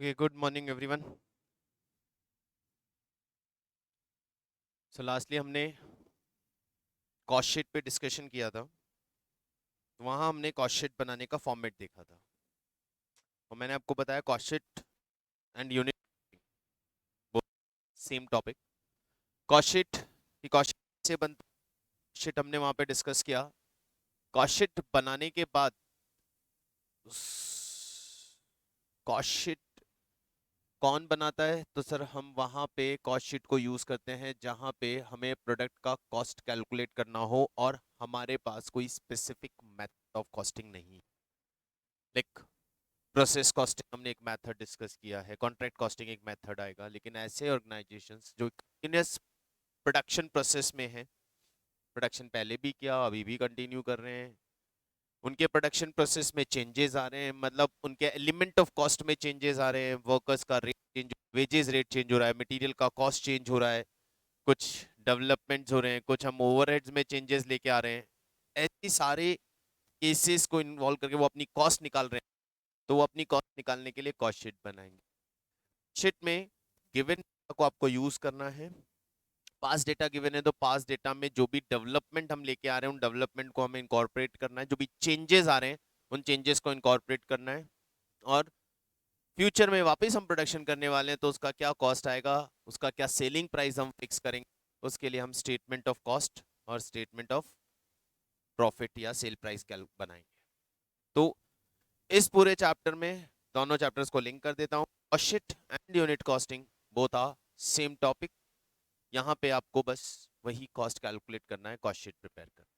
Okay, good morning everyone. Lastly हमने cost sheet पे discussion किया था। वहाँ हमने कॉस्ट शीट बनाने का फॉर्मेट देखा था और मैंने आपको बताया cost sheet and unit same topic. Cost sheet की कॉस्ट शीट से बनती शीट हमने वहाँ पे डिस्कस किया। कॉस्ट शीट बनाने के बाद कॉस्ट शीट कौन बनाता है, तो सर हम वहाँ पे कॉस्ट शीट को यूज़ करते हैं जहाँ पे हमें प्रोडक्ट का कॉस्ट कैलकुलेट करना हो और हमारे पास कोई स्पेसिफिक मेथड ऑफ कॉस्टिंग नहीं। लाइक प्रोसेस कॉस्टिंग हमने एक मेथड डिस्कस किया है, कॉन्ट्रैक्ट कॉस्टिंग एक मेथड आएगा, लेकिन ऐसे ऑर्गेनाइजेशंस जो कंटिन्यूअस प्रोडक्शन प्रोसेस में है, प्रोडक्शन पहले भी किया अभी भी कंटिन्यू कर रहे हैं, उनके प्रोडक्शन प्रोसेस में चेंजेस आ रहे हैं, मतलब उनके एलिमेंट ऑफ कॉस्ट में चेंजेस आ रहे हैं, वर्कर्स का rate change, wages rate change हो रहा है, मटेरियल का कॉस्ट चेंज हो रहा है, कुछ डेवलपमेंट्स हो रहे हैं, कुछ हम ओवरहेड्स में चेंजेस लेके आ रहे हैं। ऐसे सारे केसेस को इन्वॉल्व करके वो अपनी कॉस्ट निकाल रहे हैं, तो वो अपनी कॉस्ट निकालने के लिए कॉस्ट शीट बनाएंगे। शीट में गिवन को आपको यूज करना है। पास डेटा गिवन है तो पास डेटा में जो भी डेवलपमेंट हम लेके आ रहे हैं उन डेवलपमेंट को हमें इनकॉर्पोरेट करना है, जो भी चेंजेस आ रहे हैं उन चेंजेस को इनकॉर्पोरेट करना है, और फ्यूचर में वापस हम प्रोडक्शन करने वाले हैं तो उसका क्या कॉस्ट आएगा, उसका क्या सेलिंग प्राइस हम फिक्स करेंगे, उसके लिए हम स्टेटमेंट ऑफ कॉस्ट और स्टेटमेंट ऑफ प्रॉफिट या सेल प्राइस कैल बनाएंगे। तो इस पूरे चैप्टर में दोनों चैप्टर्स को लिंक कर देता हूँ। Cost sheet and unit costing both are same topic. यहाँ पे आपको बस वही कॉस्ट कैलकुलेट करना है, कॉस्ट शीट प्रिपेयर करना है।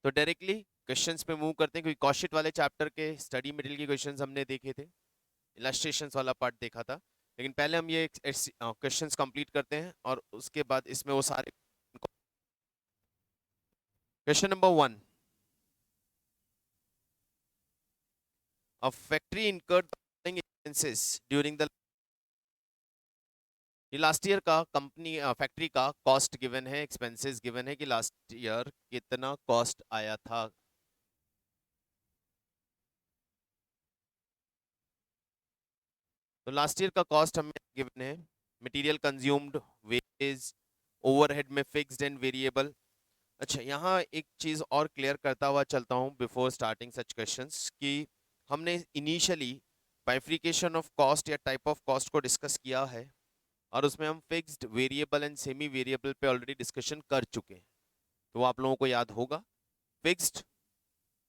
तो डायरेक्टली क्वेश्चंस पे मूव करते हैं, क्योंकि कॉस्ट शीट वाले चैप्टर के स्टडी मटेरियल के क्वेश्चंस हमने देखे थे, इलस्ट्रेशंस वाला पार्ट देखा था, लेकिन पहले हम ये क्वेश्चंस कंप्लीट करते हैं और उसके बाद इसमें वो सारे। Question number 1, a factory incurred expenses during the, ये लास्ट ईयर का कंपनी फैक्ट्री का कॉस्ट गिवन है, एक्सपेंसेस गिवन है कि लास्ट ईयर कितना कॉस्ट आया था। तो लास्ट ईयर का कॉस्ट हमें गिवन है, मटेरियल कंज्यूम्ड, वेजेस, ओवरहेड में फिक्स्ड एंड वेरिएबल। अच्छा, यहाँ एक चीज और क्लियर करता हुआ चलता हूँ बिफोर स्टार्टिंग सच क्वेश्चंस कि हमने इनिशियली बाइफिकेशन ऑफ कॉस्ट या टाइप ऑफ कॉस्ट को डिस्कस किया है और उसमें हम fixed, variable and semi variable पे ऑलरेडी डिस्कशन कर चुके हैं, तो आप लोगों को याद होगा। Fixed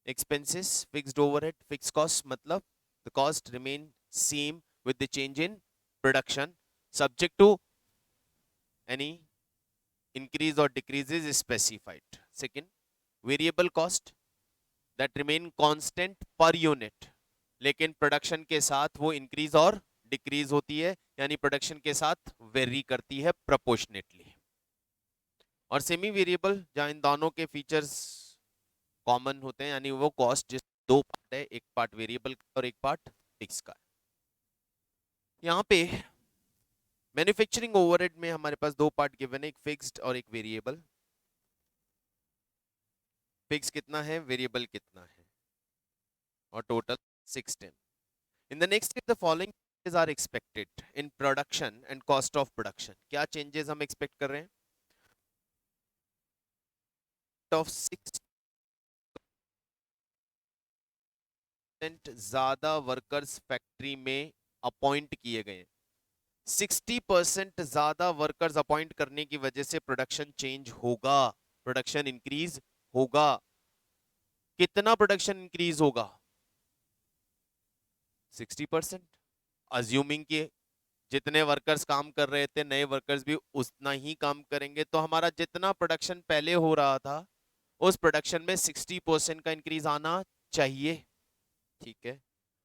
expenses, fixed overhead, fixed costs, मतलब the cost remain same with the change in production, subject to any increase or decreases specified. Second, variable cost that remain constant per unit, लेकिन प्रोडक्शन के साथ वो increase और decrease होती है, यानी production के साथ वेरी करती है प्रोपोर्शनेटली। और सेमी वेरिएबल जहां इन दोनों के फीचर्स कॉमन होते हैं, यानी वो कॉस्ट जिस दो पार्ट है, एक पार्ट वेरिएबल और एक पार्ट फिक्स का है। यहाँ पे मैन्युफैक्चरिंग ओवरहेड में हमारे पास दो पार्ट गिवन है, एक फिक्स्ड और एक वेरिएबल। फिक्स कितना है, वेरिएबल कितना है, और total 16। In the next the following changes are expected in production and cost of production. क्या चेंजेस हम एक्सपेक्ट कर रहे हैं? ऑफ 6% ज्यादा वर्कर्स फैक्ट्री में अपॉइंट किए गए। 60% ज्यादा वर्कर्स अपॉइंट करने की वजह से प्रोडक्शन चेंज होगा, प्रोडक्शन इंक्रीज होगा। कितना प्रोडक्शन इंक्रीज होगा? 60%। अज्यूमिंग कि जितने वर्कर्स काम कर रहे थे नए वर्कर्स भी उतना ही काम करेंगे, तो हमारा जितना प्रोडक्शन पहले हो रहा था उस प्रोडक्शन में 60% का इंक्रीज आना चाहिए। ठीक है,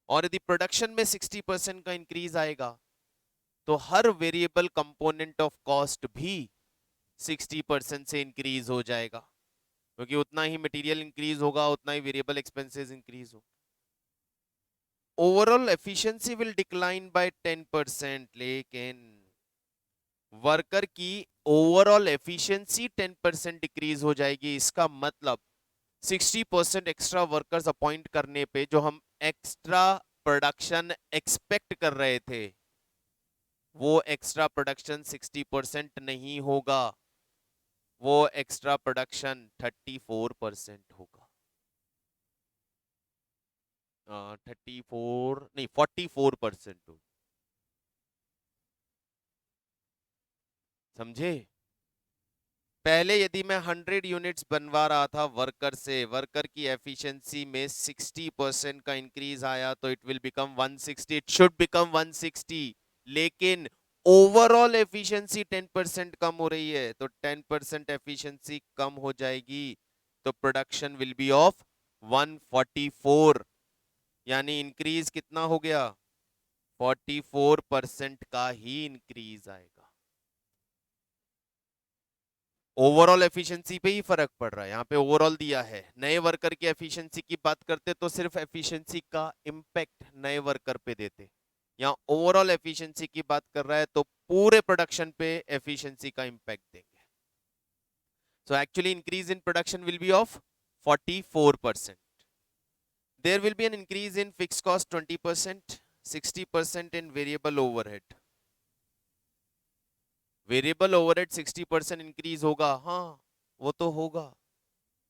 और यदि प्रोडक्शन में 60% का इंक्रीज आएगा तो हर वेरिएबल कंपोनेंट ऑफ कॉस्ट भी 60% से इंक्रीज हो जाएगा, क्योंकि उतना ही मटेरियल इंक्रीज होगा उतना ही वेरिएबल एक्सपेंसेस इंक्रीज होगा। Overall efficiency will decline by 10%, लेकिन वर्कर की ओवरऑल एफिशिएंसी 10% डिक्रीज हो जाएगी। इसका मतलब 60% एक्स्ट्रा वर्कर्स अपॉइंट करने पे जो हम एक्स्ट्रा प्रोडक्शन एक्सपेक्ट कर रहे थे वो एक्स्ट्रा प्रोडक्शन 60% नहीं होगा, वो एक्स्ट्रा प्रोडक्शन 34% होगा। 34 नहीं 44% होगा। समझे? पहले यदि मैं 100 यूनिट्स बनवा रहा था वर्कर से, वर्कर की एफिशिएंसी में 60% का इंक्रीज आया तो it will become 160, it should become 160। लेकिन ओवरऑल एफिशिएंसी 10% कम हो रही है, तो 10% एफिशिएंसी कम हो जाएगी, तो प्रोडक्शन विल बी ऑफ 144। यानी इंक्रीज कितना हो गया? 44% का ही इंक्रीज आएगा। ओवरऑल एफिशिएंसी पे ही फर्क पड़ रहा है, यहाँ पे ओवरऑल दिया है। नए वर्कर की एफिशिएंसी की बात करते तो सिर्फ एफिशिएंसी का इंपैक्ट नए वर्कर पे देते, यहाँ ओवरऑल एफिशिएंसी की बात कर रहा है तो पूरे प्रोडक्शन पे एफिशिएंसी का इंपैक्ट देंगे। So actually increase in production will be of 44%। There will be an increase in fix cost 20%, 60% in variable overhead. Variable overhead 60% increase होगा, हाँ वो तो होगा,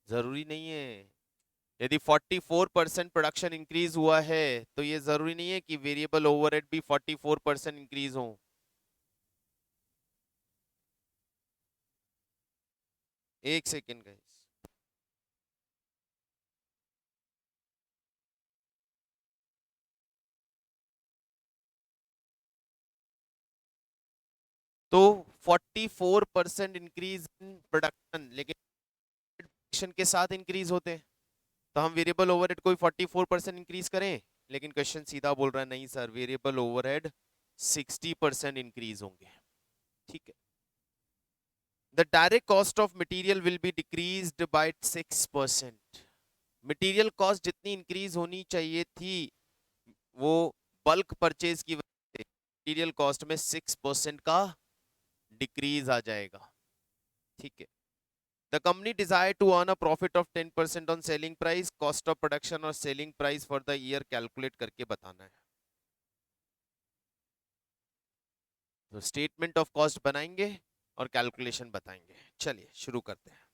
जरूरी नहीं है। यदि 44% प्रोडक्शन इंक्रीज हुआ है तो ये जरूरी नहीं है कि वेरिएबल ओवरहेड भी 44% इंक्रीज हो। एक सेकेंड गाइस। तो 44% इंक्रीज इन प्रोडक्शन, लेकिन प्रोडक्शन के साथ इंक्रीज होते हैं, तो हम वेरिएबल ओवरहेड को 44% इंक्रीज करें। लेकिन क्वेश्चन सीधा बोल रहा है नहीं सर, वेरिएबल ओवरहेड 60% इंक्रीज होंगे। ठीक है। The direct cost of material will be decreased bye 6%। Material cost जितनी इंक्रीज होनी चाहिए थी वो बल्क परचेज की वजह से मटेरियल कॉस्ट में 6% का डिक्रीज आ जाएगा। ठीक है। The company desire to earn a profit of 10% on selling price, cost of production और selling price for the year calculate करके बताना है। तो स्टेटमेंट ऑफ कॉस्ट बनाएंगे और कैलकुलेशन बताएंगे। चलिए शुरू करते हैं।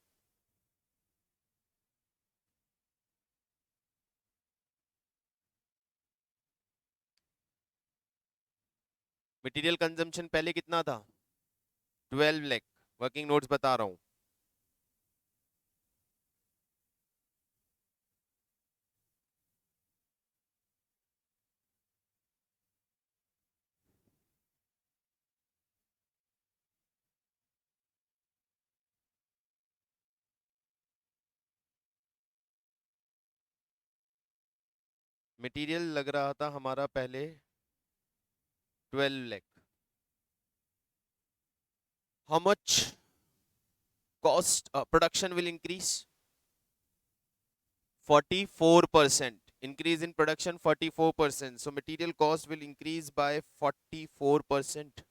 मटेरियल कंजम्पशन पहले कितना था? 12 लाख। वर्किंग नोट्स बता रहा हूं। मटेरियल लग रहा था हमारा पहले 12 lakh. How much cost production will increase? 44%. Increase in production 44%, so material cost will increase by 44%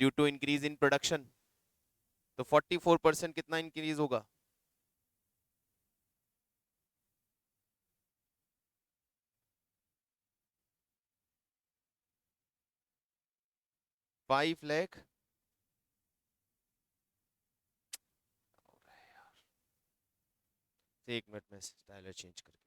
due to increase in production। तो 44% कितना इंक्रीज होगा? 5 लाख। एक मिनट में स्टाइलर चेंज करके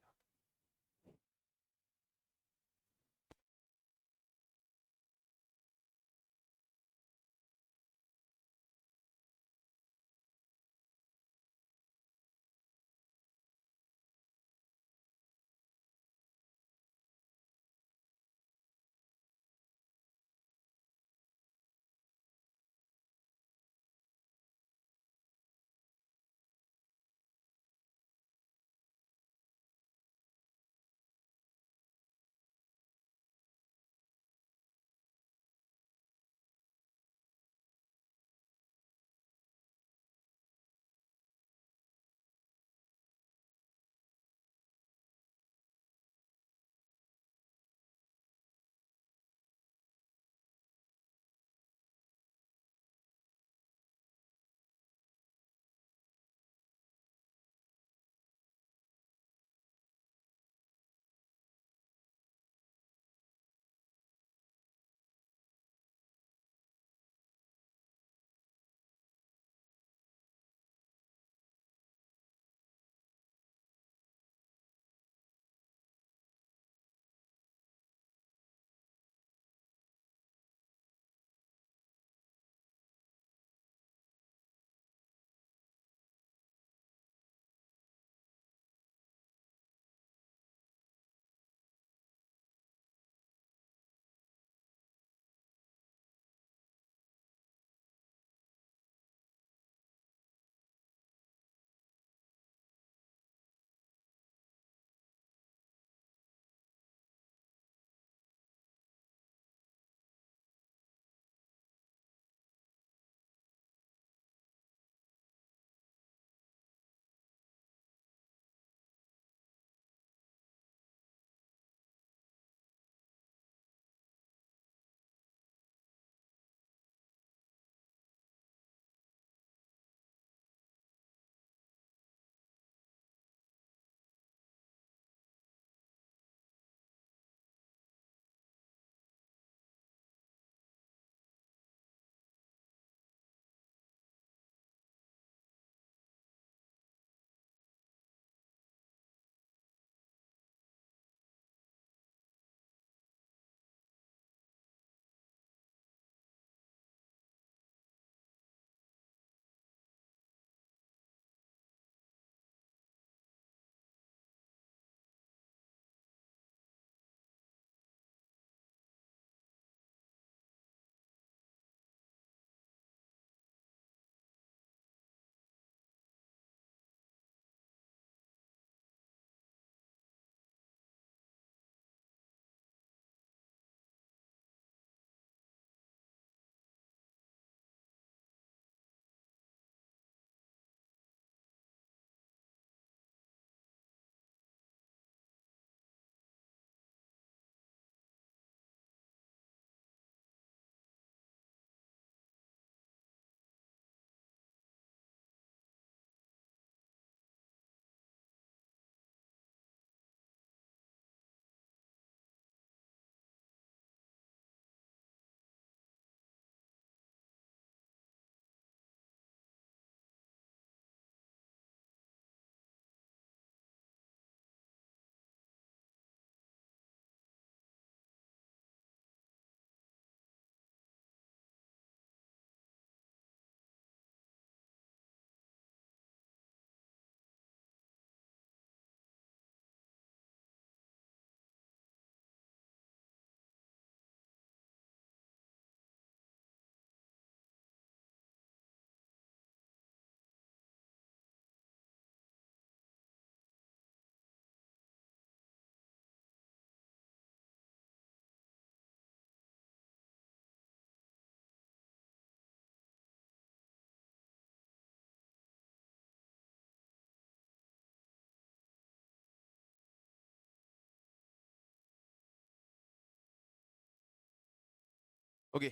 okay,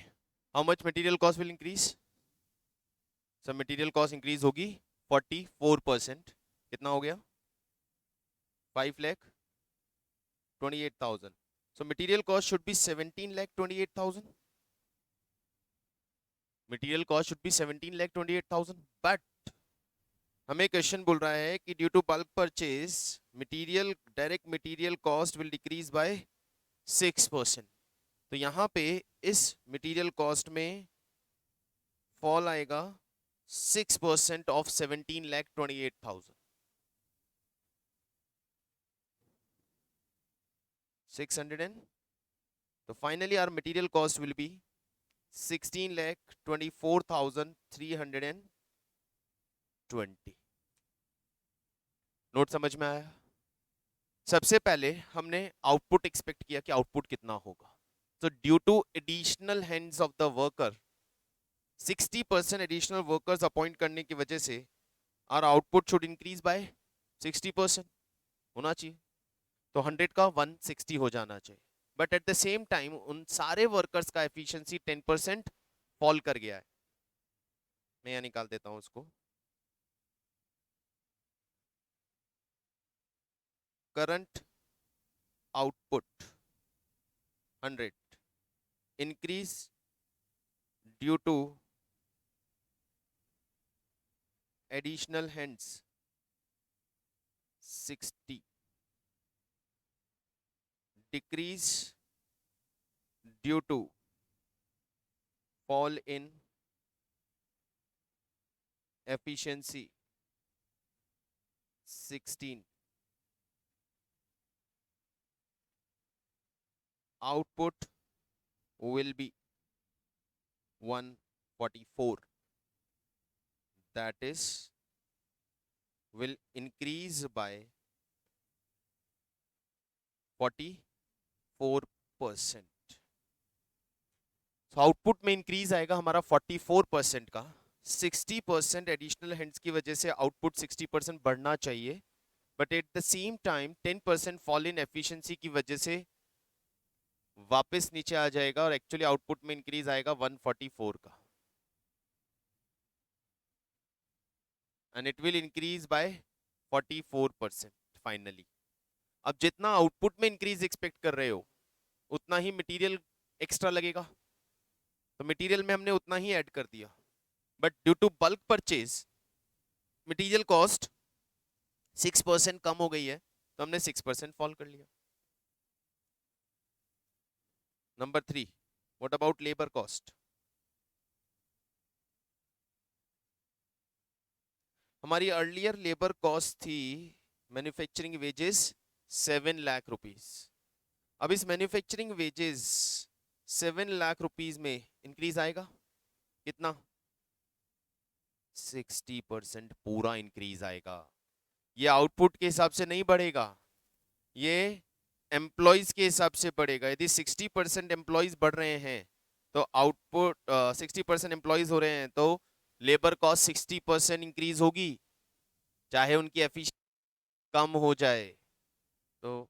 how much material cost will increase? सब material cost increase होगी 44%। कितना हो गया? 5,28,000। So material cost should be 17,28,000. Material cost should be 17,28,000. But हमें क्वेश्चन बोल रहा है कि due to bulk purchase material direct material cost will decrease by 6%। तो यहाँ पे इस मटेरियल कॉस्ट में फॉल आएगा 6% ऑफ 17,28,000। 600 एंड तो finally our material cost will be 16,24,320। Note समझ में आया? सबसे पहले हमने आउटपुट एक्सपेक्ट किया कि आउटपुट कितना होगा। तो due to additional hands of the worker 60% additional workers appoint करने की वजह से our output should increase by 60% होना चाहिए। तो 100 का 160 हो जाना चाहिए। But at the same time उन सारे वर्कर्स का एफिशिएंसी 10% फॉल कर गया है। मैं यहाँ निकाल देता हूं उसको। Current output 100 increase due to additional hands 60 decrease due to fall in efficiency 16 output will be 144 that is will increase by 44%। तो आउटपुट में इंक्रीज आएगा हमारा 44% का। 60% एडिशनल हैंड्स की वजह से आउटपुट 60% बढ़ना चाहिए। But at the same time 10% fall in efficiency की वजह से वापस नीचे आ जाएगा और एक्चुअली आउटपुट में इंक्रीज आएगा 144 का। And it will increase by 44% finally. अब जितना आउटपुट में इंक्रीज एक्सपेक्ट कर रहे हो उतना ही मटेरियल एक्स्ट्रा लगेगा। तो मटेरियल में हमने उतना ही ऐड कर दिया। But due to bulk purchase material cost 6% कम हो गई है तो हमने 6% फॉल कर लिया। Number 3, what about labour cost? हमारी अर्लियर लेबर कॉस्ट थी मैन्युफैक्चरिंग वेजेस 7 लाख रुपीस। अब इस मैन्युफैक्चरिंग वेजेस 7 लाख रुपीस में इंक्रीज आएगा कितना? 60% पूरा इंक्रीज आएगा। ये आउटपुट के हिसाब से नहीं बढ़ेगा, ये एम्प्लॉयज के हिसाब से बढ़ेगा। यदि 60% एम्प्लॉयज बढ़ रहे हैं तो आउटपुट 60% एम्प्लॉयज हो रहे हैं तो लेबर कॉस्ट 60% इंक्रीज होगी, चाहे उनकी एफिशिएंसी कम हो जाए। तो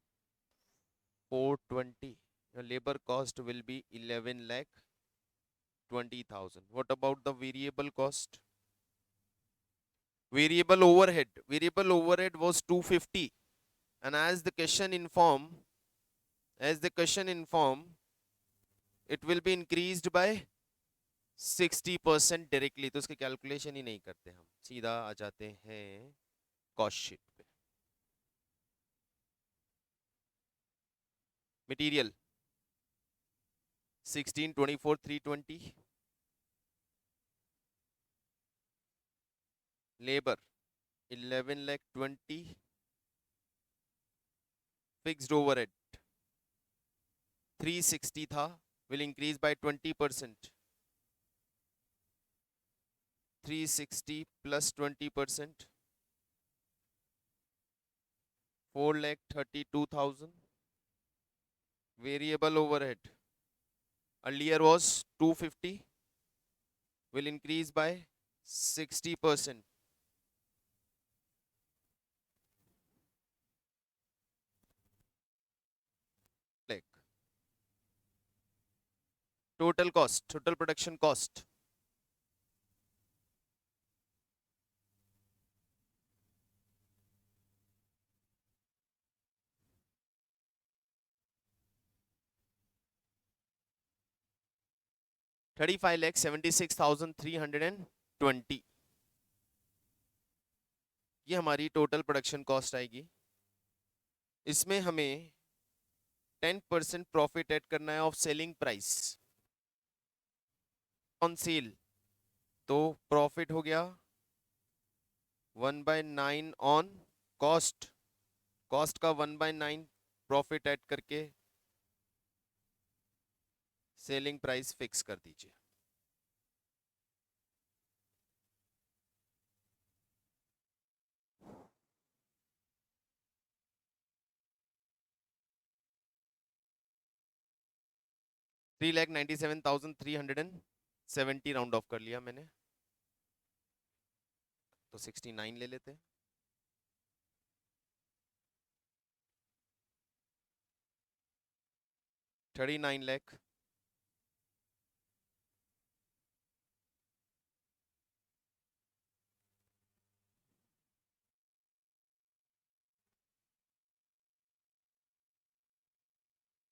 420 labour cost will B 11,20,000। What about the variable cost? variable overhead was 250 and as the question inform it will be increased by 60% directly. तो उसकी कैलकुलेशन ही नहीं करते, हम सीधा आ जाते हैं कॉस्ट शीट पे। मटेरियल 16,24,320, लेबर 11,20,000, फिक्स्ड ओवरहेड 360 था, will increase by 20%। 360 plus 20%, 4,32,000। Variable overhead earlier was 250, will increase by 60%। Total production cost, $35,76,320। ये हमारी टोटल प्रोडक्शन कॉस्ट आएगी। इसमें हमें 10% प्रॉफिट ऐड करना है of selling price on sale, तो प्रॉफिट हो गया 1/9 ऑन कॉस्ट, कॉस्ट का 1/9 प्रॉफिट ऐड करके सेलिंग प्राइस फिक्स कर दीजिए। $3,97,370 राउंड ऑफ कर लिया मैंने, तो 69 ले लेते हैं। 39 लाख,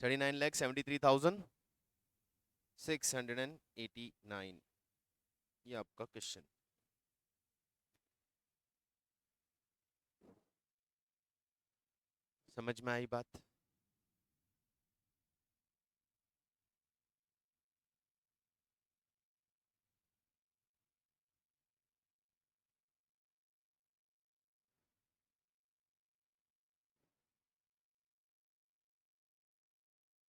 $39,73,689। ये आपका क्वेश्चन। समझ में आई बात?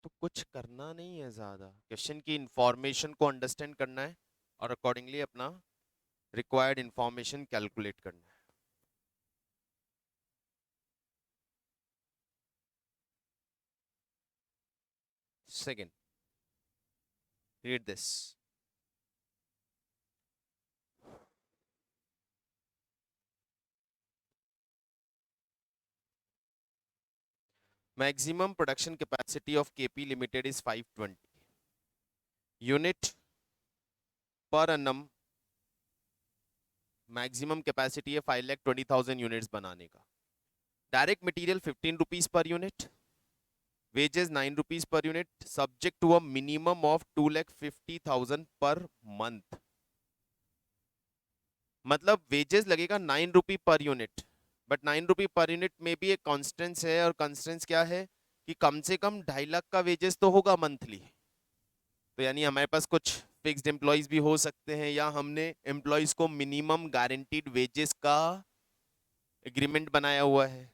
तो कुछ करना नहीं है ज्यादा, क्वेश्चन की इंफॉर्मेशन को अंडरस्टैंड करना है और अकॉर्डिंगली अपना रिक्वायर्ड इंफॉर्मेशन कैलकुलेट करना है। Second, read this. Maximum production capacity of KP Limited is 520 unit per annum। Maximum capacity है 5,20,000 यूनिट्स बनाने का। Direct material 15 rupees per unit, wages 9 rupees per unit, subject to a minimum of 2,50,000 per month. मतलब wages लगेगा 9 rupee per unit, but 9 rupee per unit में भी एक Constance है, और कॉन्स्टेंस क्या है कि कम से कम 2.5 लाख का वेजेस तो होगा मंथली। तो यानी हमारे पास कुछ फिक्स्ड एम्प्लॉयज भी हो सकते हैं, या हमने एम्प्लॉयज को मिनिमम गारंटीड वेजेस का एग्रीमेंट बनाया हुआ है।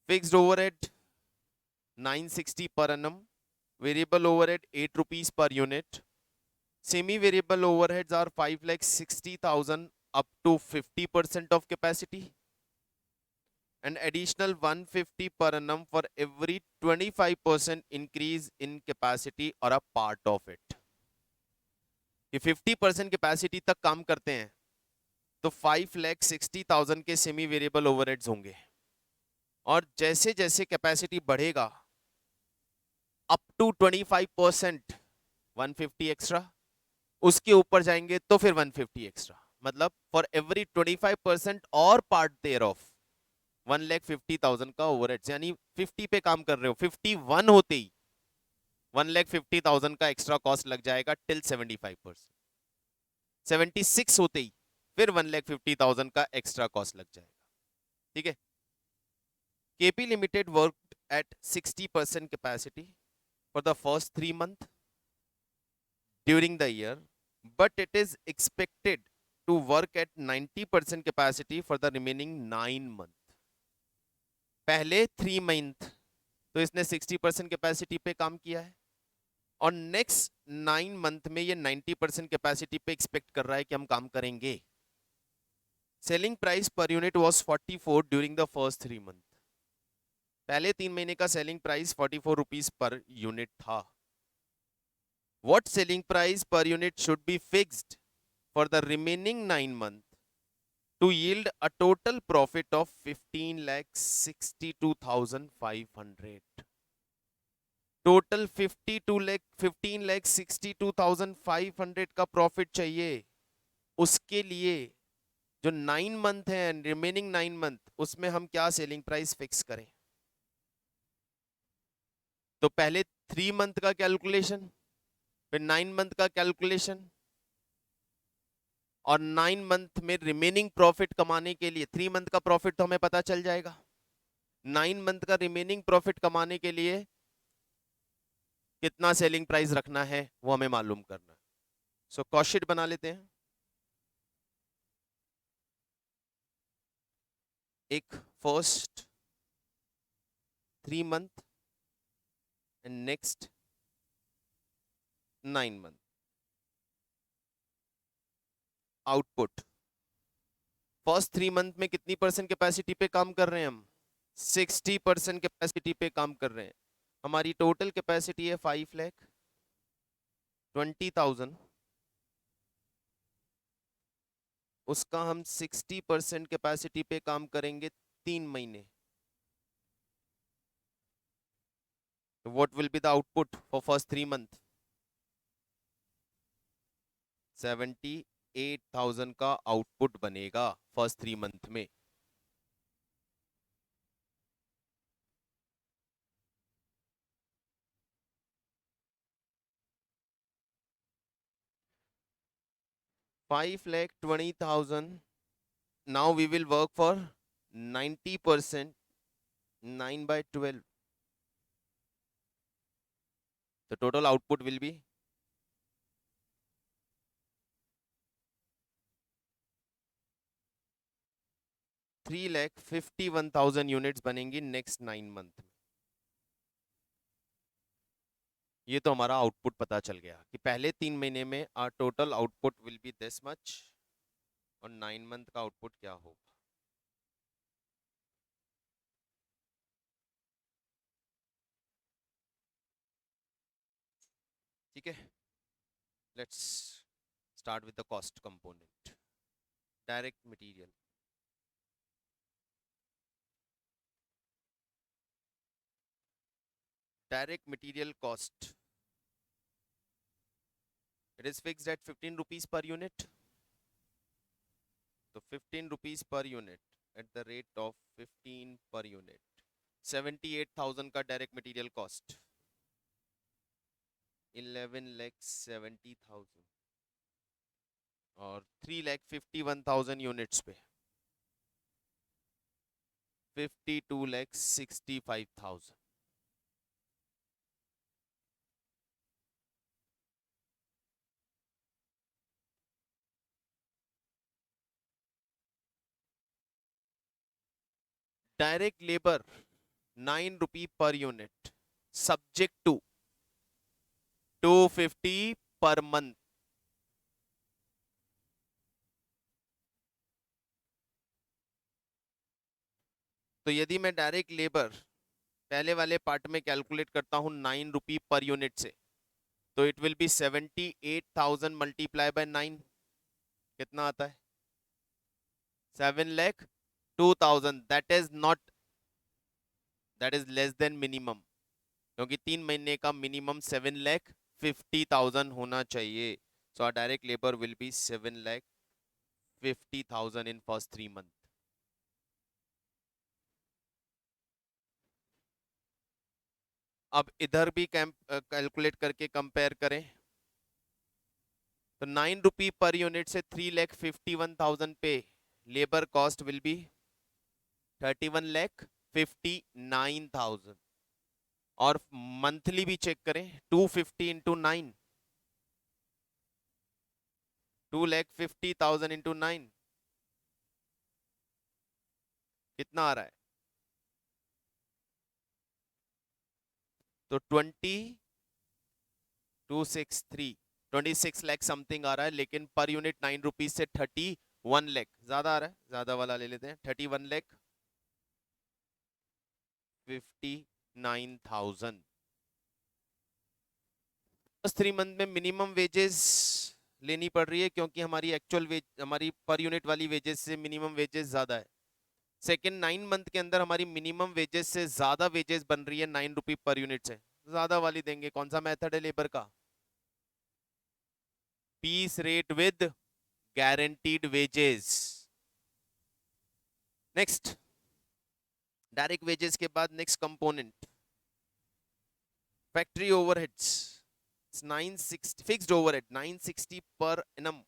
Fixed overhead 960 per annum, variable overhead 8 rupees per unit, semi variable overheads are 5,60,000 up to 50% of capacity, and additional 150 per annum for every 25% increase in capacity or a part of it। कि 50% capacity तक काम करते हैं तो 5,60,000 के semi variable overheads होंगे, और जैसे जैसे कैपेसिटी बढ़ेगा अप टू 25% 150 एक्स्ट्रा, उसके ऊपर जाएंगे तो फिर 150 एक्स्ट्रा। मतलब फॉर एवरी 25% और पार्ट देयर ऑफ 1,50,000 का ओवरहेड्स, यानी 50 पे काम कर रहे हो, 51 होते ही 1,50,000 का एक्स्ट्रा कॉस्ट लग जाएगा टिल 75%, 76 होते ही फिर 1,50,000 का एक्स्ट्रा कॉस्ट लग जाएगा। ठीक है। KP limited worked eight 60% capacity for the first 3 months during the year, but it is expected to work at 90% capacity for the remaining 9 months। पहले 3 मंथ तो इसने 60% कैपेसिटी पे काम किया है, और नेक्स्ट 9 मंथ में ये 90% कैपेसिटी पे एक्सपेक्ट कर रहा है कि हम काम करेंगे। Selling price per unit was 44 during the first 3 month. पहले 3 महीने का selling price 44 rupees per unit था। What selling price per unit should be fixed for the remaining 9 months to yield a total profit of 15,62,500? Total 15,62,62,500 का profit चाहिए। उसके लिए जो 9 month है, रिमेनिंग 9 मंथ, उसमें हम क्या सेलिंग प्राइस फिक्स करें? तो पहले 3 मंथ का कैलकुलेशन, फिर 9 मंथ का कैलकुलेशन, और 9 मंथ में रिमेनिंग प्रॉफिट कमाने के लिए 3 मंथ का प्रॉफिट तो हमें पता चल जाएगा, 9 मंथ का रिमेनिंग प्रॉफिट कमाने के लिए कितना सेलिंग प्राइस रखना है वो हमें मालूम करना है। सो कॉस्ट शीट बना लेते हैं। एक first 3 month and next 9 month. Output first 3 month में कितनी परसेंट कैपेसिटी पे काम कर रहे हैं हम? 60% कैपेसिटी पे काम कर रहे हैं। हमारी टोटल कैपेसिटी है 5,20,000। उसका हम 60% कैपेसिटी पे काम करेंगे 3 महीने। What will be the output for first 3 month? 78,000 का आउटपुट बनेगा फर्स्ट 3 मंथ में। $5,20,000। Now we will work for 90%, 9/12. The total output will be 3,51,000 units बनेंगी नेक्स्ट 9 मंथ में। ये तो हमारा आउटपुट पता चल गया कि पहले 3 महीने में our total output will be this much, और 9 मंथ का आउटपुट क्या होगा। ठीक है, let's start with the cost component. Direct material, direct material cost, it is fixed at 15 rupees per unit. तो 15 rupees per unit at the rate of 15 per unit, 78,000 का direct material cost, 11,70,000 और 3,51,000 units पे 52,65,000। Direct labour 9 rupee per unit, subject to 250 per month. तो यदि मैं direct labour पहले वाले part में कैलकुलेट करता हूं 9 रुपी पर यूनिट से, तो it will be 78,000 multiply by 9, कितना आता है? 7,02,000। That is less than minimum, क्योंकि 3 महीने का मिनिमम 7,50,000 होना चाहिए। So our direct labour will be 7,50,000 in first 3 month. अब इधर भी कैलकुलेट करके कंपेयर करें, तो 9 रुपी पर यूनिट से 3,51,000 पे लेबर कॉस्ट विल बी 31,59,000। और मंथली भी चेक करें, 250 इंटू 9, 2,50,000 इंटू 9 कितना आ रहा है? तो 26 लाख समथिंग आ रहा है, लेकिन पर यूनिट 9 रुपीज से 31 लाख ज्यादा आ रहा है। ज्यादा वाला ले लेते हैं, 31,59,000। 3 मंथ में मिनिमम वेजेस लेनी पड़ रही है, क्योंकि हमारी एक्चुअल वेज, हमारी पर यूनिट वाली वेजेस से मिनिमम वेजेस ज्यादा है। सेकेंड 9 मंथ के अंदर हमारी मिनिमम वेजेस से ज्यादा वेजेस बन रही है 9 रुपी पर यूनिट से। ज्यादा वाली देंगे। कौन सा मेथड है लेबर का? Piece rate with guaranteed wages. Next, direct wages के बाद next component factory overheads 960 fixed overhead 960 per annum.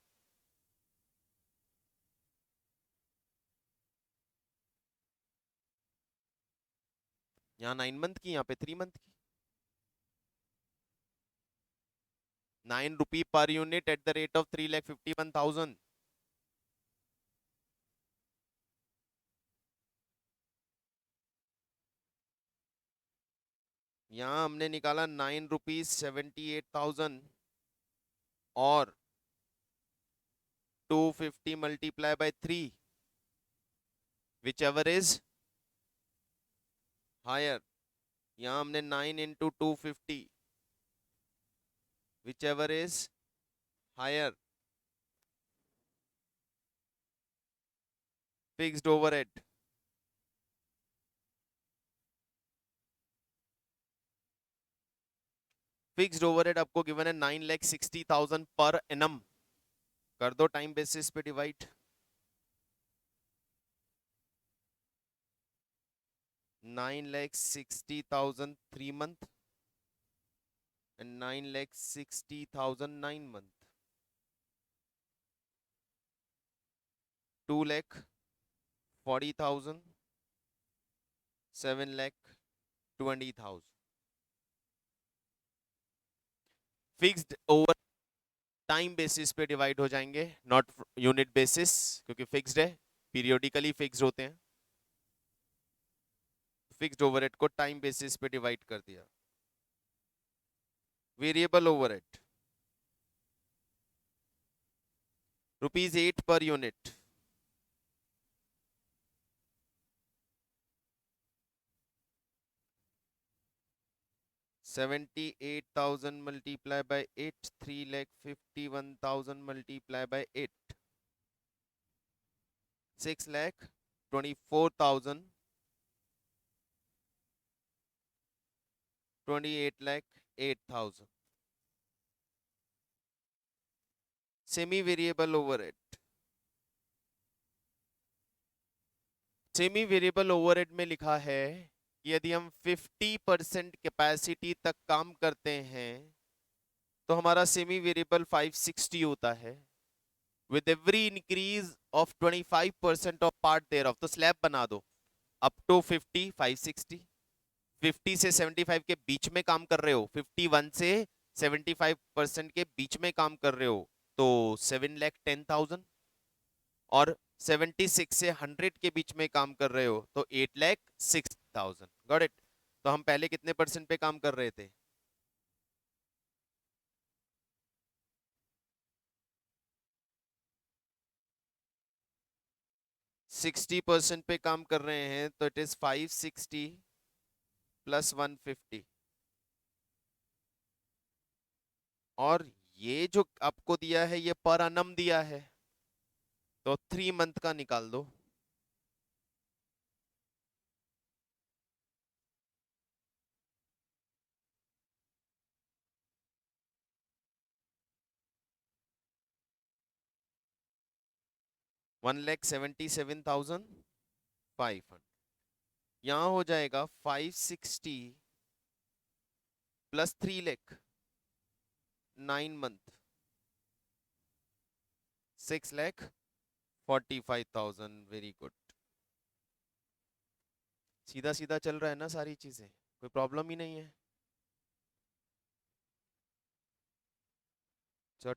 यहाँ 9 मंथ की, यहाँ पे 3 मंथ की। 9 rupee per unit at the rate of 3,51,000। यहाँ हमने निकाला 9 रुपीज 78,000 और 250 multiply by 3, whichever is higher. यहाँ हमने 9 into 250, whichever is higher. Fixed overhead fixed overhead आपको गिवन है 9,60,000 पर एनम। कर दो टाइम बेसिस पे divide. 9,60,000 3 month and 9,60,000 9 month. 2,40,000 7,20,000। Fixed over time basis पे डिवाइड हो जाएंगे, नॉट यूनिट बेसिस, क्योंकि फिक्स्ड है, पीरियोडिकली फिक्स्ड होते हैं। फिक्स्ड ओवरहेड को टाइम बेसिस पे डिवाइड कर दिया। Variable overhead ₹8 per unit. $78,000 multiply by 8, 3,51,000 multiply by 8, 6,24,000, 28,08,000। Semi variable overhead, semi variable overhead में लिखा है कि यदि हम 50% कैपेसिटी तक काम करते हैं तो हमारा सेमी वेरिएबल 560 होता है। With every increase of 25% of part thereof, तो स्लैब बना दो अप टू 50 560। 50 से 75 के बीच में काम कर रहे हो, 51 से 75% के बीच में काम कर रहे हो तो 7,10,000, और 76 से 100 के बीच में काम कर रहे हो तो 8,06,000। Got it? तो हम पहले कितने परसेंट पे काम कर रहे थे? 60% पे काम कर रहे हैं तो इट इज 560 प्लस 150। और ये जो आपको दिया है ये पर annum दिया है, तो 3 मंथ का निकाल दो। $1,77,500। यहाँ हो जाएगा 560 plus 3 lakh 9 month, 6,45,000। Very good. सीधा सीधा चल रहा है ना सारी चीजें, कोई प्रॉब्लम ही नहीं है।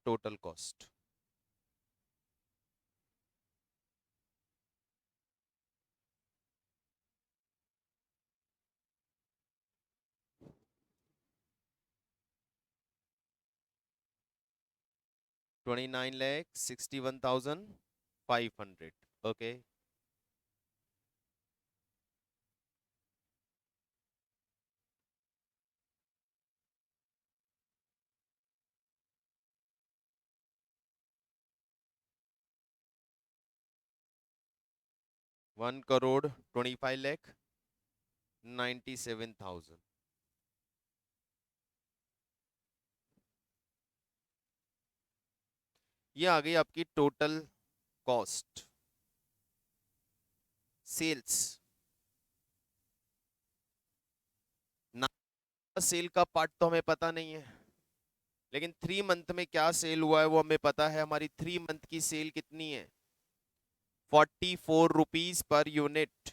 Total cost $29,61,500। ओके, 1,25,97,000। ये आ गई आपकी टोटल कॉस्ट सेल्स ना। सेल का पार्ट तो हमें पता नहीं है, लेकिन 3 मंथ में क्या सेल हुआ है वो हमें पता है। हमारी 3 मंथ की सेल कितनी है? 44 रुपीज पर यूनिट।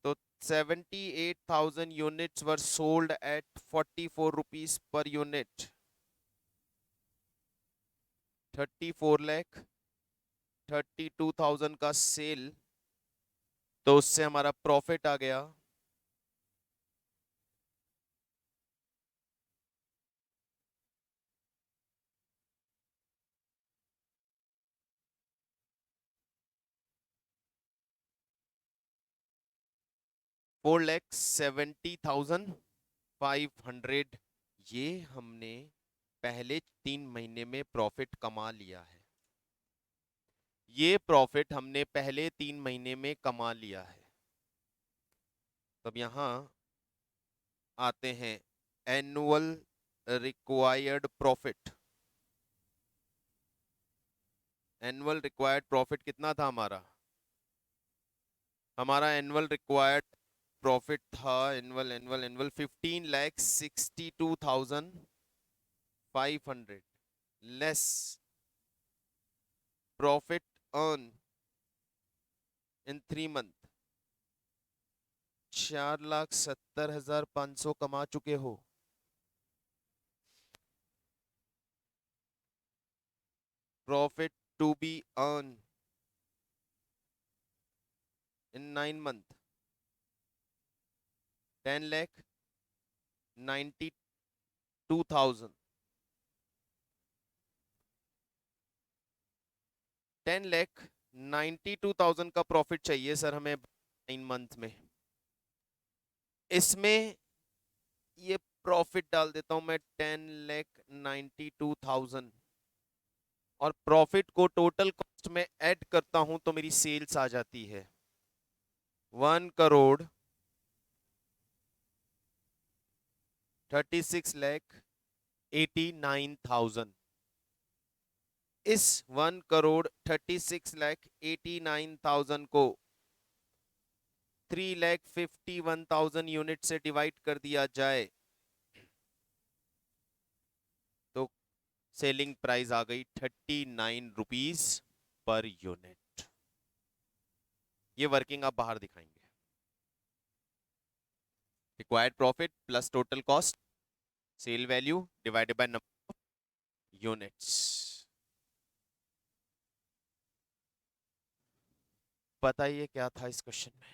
तो 78,000 units were sold at 44 rupees per unit. 34,32,000 का सेल, तो उससे हमारा प्रॉफिट आ गया 4,70,500। ये हमने पहले 3 महीने में प्रॉफिट कमा लिया है। ये प्रॉफिट हमने पहले 3 महीने में कमा लिया है। तब यहां आते हैं annual required profit. Annual required profit कितना था हमारा? हमारा एनुअल रिक्वायर्ड प्रॉफिट था annual annual annual 15,62,500 less profit earn in 3 month. 4,70,500 कमा चुके हो। Profit to be earn in 9 month 10,92,000। 10,92,000 का प्रॉफिट चाहिए सर हमें 9 मंथ में। इसमें ये प्रॉफिट डाल देता हूं मैं 10,92,000 और प्रॉफिट को टोटल कॉस्ट में ऐड करता हूं तो मेरी सेल्स आ जाती है 1,36,89,000। इस 1,36,89,000 को 3,51,000 यूनिट से डिवाइड कर दिया जाए तो सेलिंग प्राइस आ गई 39 रुपीज पर यूनिट। ये वर्किंग आप बाहर दिखाएंगे। Required profit plus total cost sale value divided by number of units. बताइए क्या था इस क्वेश्चन में?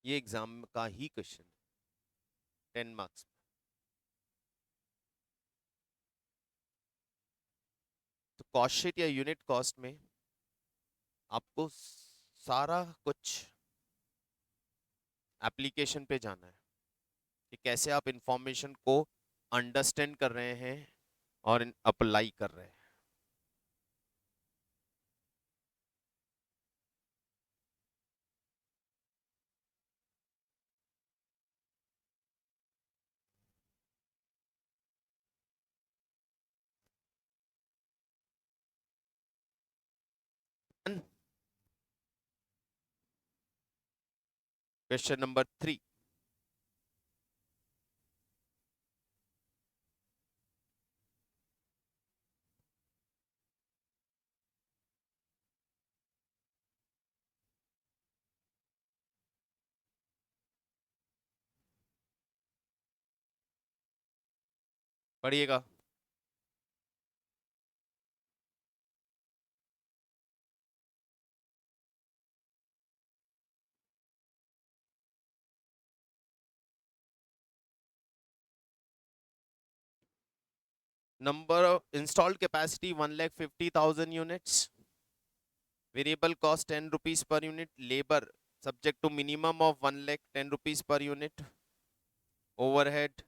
ये एग्जाम का ही क्वेश्चन है 10 मार्क्स। तो कॉस्ट शीट या यूनिट कॉस्ट में आपको सारा कुछ एप्लीकेशन पे जाना है कि कैसे आप इंफॉर्मेशन को अंडरस्टैंड कर रहे हैं और अप्लाई कर रहे हैं। Question number 3। पढ़िएगा। Number of installed capacity 1,50,000 units. Variable cost 10 rupees per unit. Labour subject to minimum of 1,10 rupees per unit. Overhead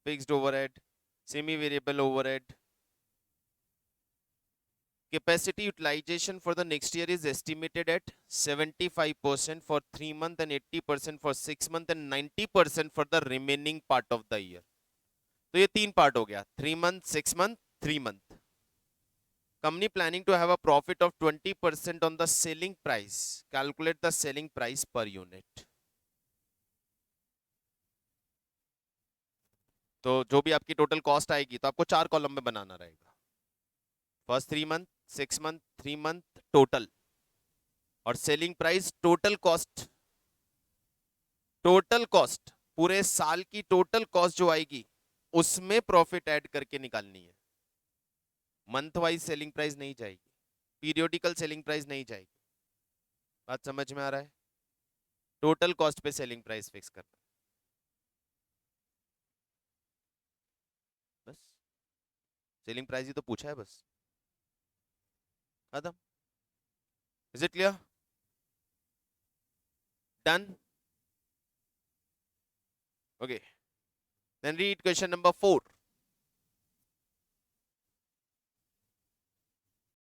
fixed overhead semi variable overhead Capacity utilization for the next year is estimated at 75% for 3 months and 80% for 6 months and 90% for the remaining part of the year. तो ये 3 part हो गया, 3 month, 6 month, 3 month. Company planning to have a profit of 20% on the selling price. Calculate the selling price per unit. तो जो भी आपकी total cost आएगी तो आपको 4 कॉलम में बनाना रहेगा. First 3 month, 6 month, 3 month total, और सेलिंग प्राइस टोटल कॉस्ट पूरे साल की टोटल कॉस्ट जो आएगी उसमें प्रॉफिट ऐड करके निकालनी है. मंथ वाइज सेलिंग प्राइस नहीं जाएगी, पीरियोडिकल सेलिंग प्राइस नहीं जाएगी. बात समझ में आ रहा है? टोटल कॉस्ट पे सेलिंग प्राइस फिक्स करना. बस सेलिंग प्राइस ही तो पूछा है, बस खत्म. Is it clear? Done? Okay, then read question number 4.